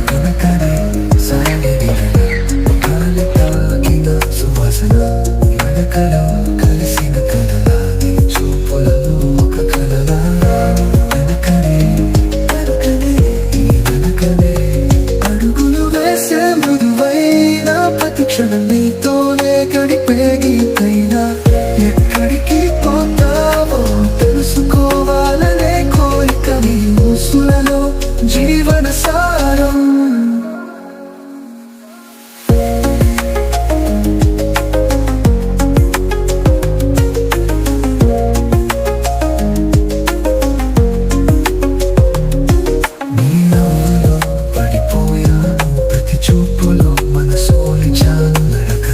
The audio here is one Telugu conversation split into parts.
వెనకనే సాగిన గాలి తాకిన సువాసన, నడకలో కలిసిన కలలాగే చూపులలో ఒక కలలా. వెనకనే వెనకనే అడుగులు వేసే మృదువైన ప్రతి క్షణం నీతోనే గడిపే గీతైనా. ఎక్కడికి పోతావో తెలుసుకోవాలనే కోరిక నీ ఊసులలో జీవన సారం. నీ నవ్వులో పడిపోయాను, ప్రతి చూపులో మనసోలిచాను.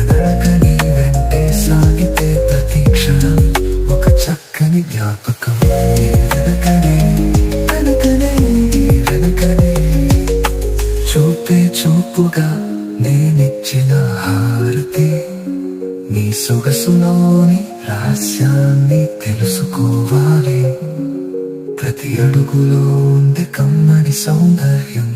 నడక నీ వెంటే సాగితే ప్రతి క్షణం ఒక చక్కని జ్ఞాపకం. నీ వెనకనే చూపే చూపుగా నేనిచ్చిన హారతి. నీ సొగసులోని రహస్యాన్ని తెలుసుకోవాలి. ప్రతి అడుగులో ఉంది కమ్మని సౌందర్యం.